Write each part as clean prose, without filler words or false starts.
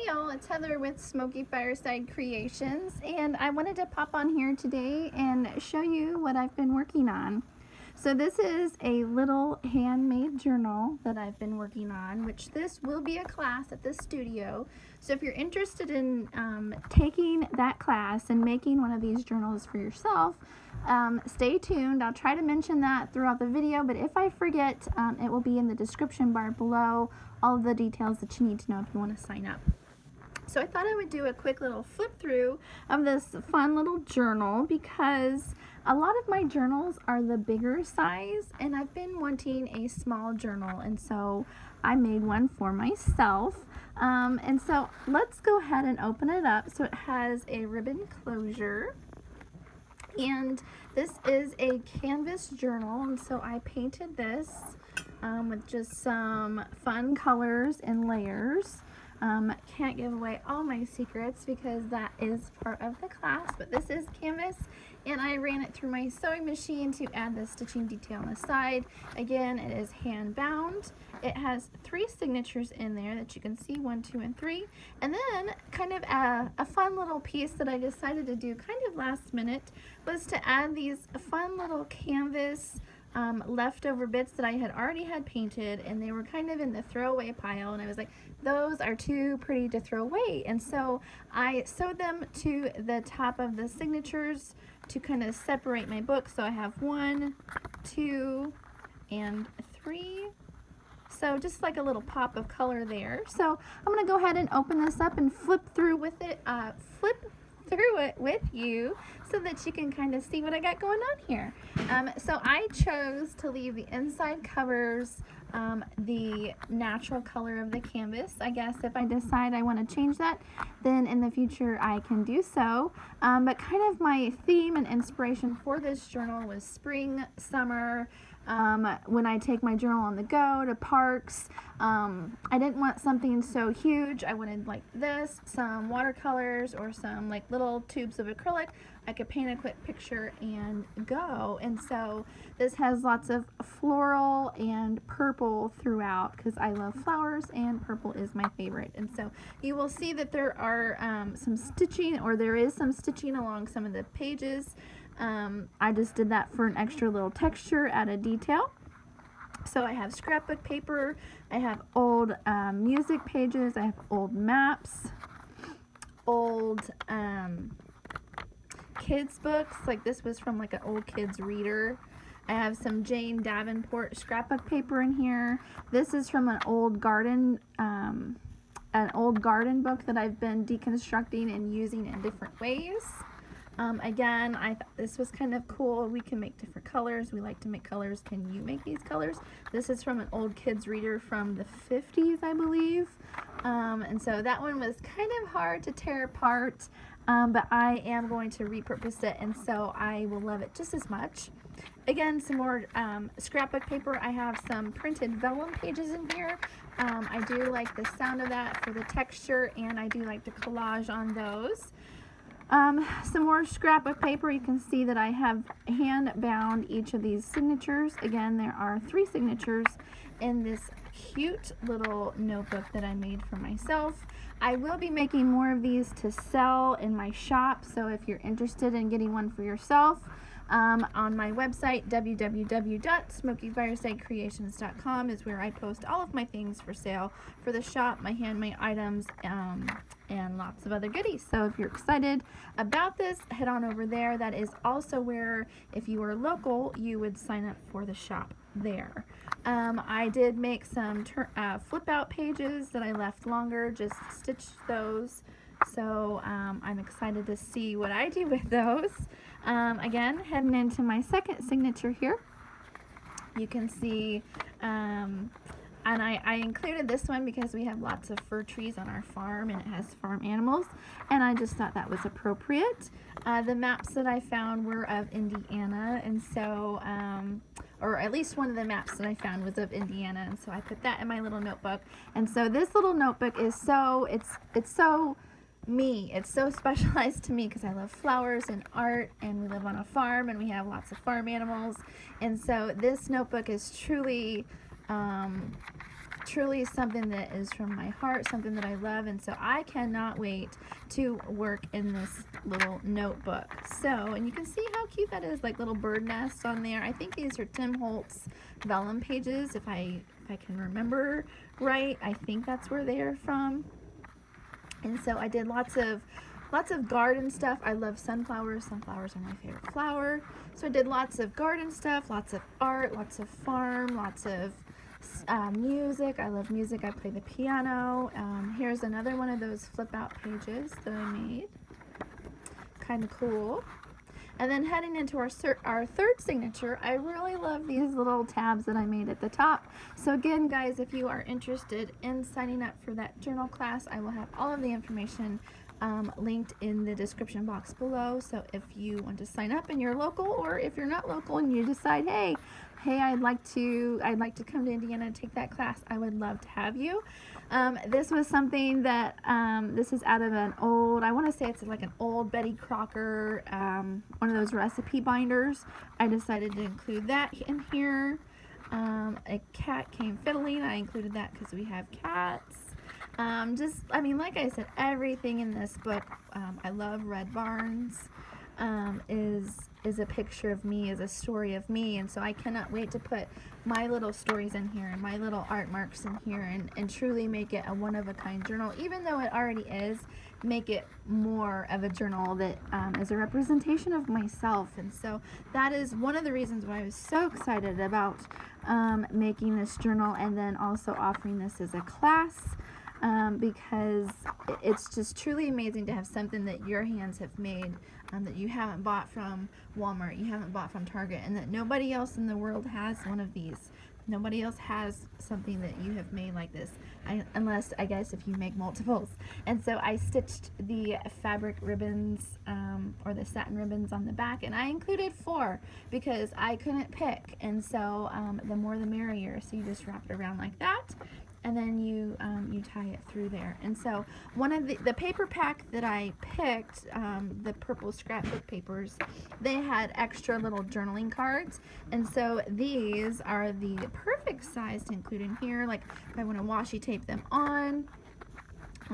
Hey y'all, it's Heather with Smoky Fireside Creations, and I wanted to pop on here today and show you what I've been working on. So this is a little handmade journal that I've been working on, which this will be a class at the studio. So if you're interested in taking that class and making one of these journals for yourself, stay tuned. I'll try to mention that throughout the video, but if I forget, it will be in the description bar below, all of the details that you need to know if you want to sign up. So I thought I would do a quick little flip through of this fun little journal because a lot of my journals are the bigger size and I've been wanting a small journal, and so I made one for myself. And so let's go ahead and open it up. So it has a ribbon closure, and this is a canvas journal, and so I painted this with just some fun colors and layers. Can't give away all my secrets because that is part of the class, but this is canvas, and I ran it through my sewing machine to add the stitching detail on the side. Again, it is hand bound. It has 3 signatures in there that you can see, 1, 2, and 3. And then kind of a fun little piece that I decided to do kind of last minute was to add these fun little canvas leftover bits that I had already had painted, and they were kind of in the throwaway pile, and I was like, those are too pretty to throw away. And so I sewed them to the top of the signatures to kind of separate my book. So I have 1, 2, and 3. So just like a little pop of color there. So I'm going to go ahead and open this up and flip through with it, with you so that you can kind of see what I got going on here. So I chose to leave the inside covers the natural color of the canvas. I guess if I decide I want to change that, then in the future I can do so. But kind of my theme and inspiration for this journal was spring, summer, when I take my journal on the go to parks. I didn't want something so huge. I wanted like this, some watercolors or some like little tubes of acrylic. I could paint a quick picture and go. And so this has lots of floral and purple throughout because I love flowers and purple is my favorite. And so you will see that there are some stitching, or there is some stitching along some of the pages. I just did that for an extra little texture, added detail. So I have scrapbook paper, I have old music pages, I have old maps, old kids books, like this was from like an old kids reader. I have some Jane Davenport scrapbook paper in here. This is from an old garden book that I've been deconstructing and using in different ways. Again, I thought this was kind of cool. We can make different colors. We like to make colors. Can you make these colors? This is from an old kids reader from the 50s, I believe. And so that one was kind of hard to tear apart, but I am going to repurpose it, and so I will love it just as much. Again, some more scrapbook paper. I have some printed vellum pages in here. I do like the sound of that for the texture, and I do like to collage on those. Some more scrapbook paper. You can see that I have hand bound each of these signatures. Again, there are 3 signatures in this cute little notebook that I made for myself. I will be making more of these to sell in my shop, so if you're interested in getting one for yourself, on my website, www.smokyfiresidecreations.com, is where I post all of my things for sale for the shop, my handmade items, and lots of other goodies. So if you're excited about this, head on over there. That is also where, if you are local, you would sign up for the shop there. I did make some flip out pages that I left longer, just stitched those. So I'm excited to see what I do with those. Again, heading into my second signature here, you can see, and I included this one because we have lots of fir trees on our farm and it has farm animals, and I just thought that was appropriate. The maps that I found were of Indiana, and so, or at least one of the maps that I found was of Indiana, and so I put that in my little notebook. And so this little notebook is so, it's so me. It's so specialized to me because I love flowers and art, and we live on a farm and we have lots of farm animals. And so this notebook is truly truly something that is from my heart, something that I love, and so I cannot wait to work in this little notebook. So, and you can see how cute that is, like little bird nests on there. I think these are Tim Holtz vellum pages, if I can remember right. I think that's where they are from. And so I did lots of garden stuff. I love sunflowers. Sunflowers are my favorite flower. So I did lots of garden stuff, lots of art, lots of farm, lots of music. I love music. I play the piano. Here's another one of those flip out pages that I made. Kind of cool. And then heading into our third signature, I really love these little tabs that I made at the top. So again, guys, if you are interested in signing up for that journal class, I will have all of the information linked in the description box below. So if you want to sign up and you're local, or if you're not local and you decide, hey, I'd like to come to Indiana and take that class, I would love to have you. This was something that this is out of an old, I want to say it's like an old Betty Crocker, one of those recipe binders. I decided to include that in here. A cat came fiddling. I included that because we have cats. I mean, like I said, everything in this book, I love Red Barns, is a picture of me, is a story of me, and so I cannot wait to put my little stories in here and my little art marks in here and truly make it a one-of-a-kind journal, even though it already is. Make it more of a journal that is a representation of myself. And so that is one of the reasons why I was so excited about making this journal, and then also offering this as a class. Because it's just truly amazing to have something that your hands have made, that you haven't bought from Walmart, you haven't bought from Target, and that nobody else in the world has one of these. Nobody else has something that you have made like this, unless, I guess, if you make multiples. And so I stitched the fabric ribbons, or the satin ribbons on the back, and I included 4 because I couldn't pick, and so the more the merrier. So you just wrap it around like that, and then you tie it through there. And so one of the paper pack that I picked, the purple scrapbook papers, they had extra little journaling cards, and so these are the perfect size to include in here. Like if I want to washi tape them on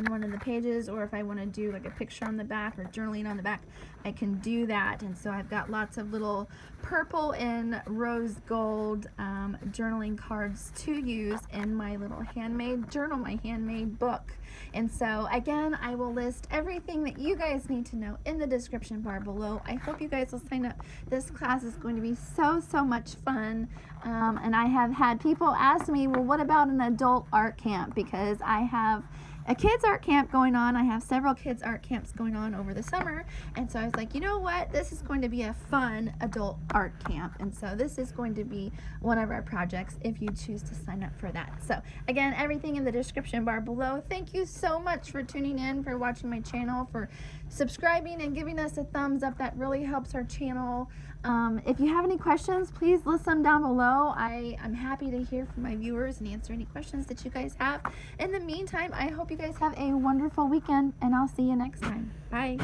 one of the pages, or if I want to do like a picture on the back or journaling on the back, I can do that. And so I've got lots of little purple and rose gold journaling cards to use in my little handmade journal, my handmade book. And so again, I will list everything that you guys need to know in the description bar below. I hope you guys will sign up. This class is going to be so much fun. And I have had people ask me, well, what about an adult art camp? Because I have a kids art camp going on. I have several kids art camps going on over the summer, and so I was like, you know what, this is going to be a fun adult art camp, and so this is going to be one of our projects if you choose to sign up for that. So again, everything in the description bar below. Thank you so much for tuning in, for watching my channel, for subscribing and giving us a thumbs up. That really helps our channel. If you have any questions, please list them down below. I'm happy to hear from my viewers and answer any questions that you guys have. In the meantime, I hope you guys have a wonderful weekend, and I'll see you next time. Bye.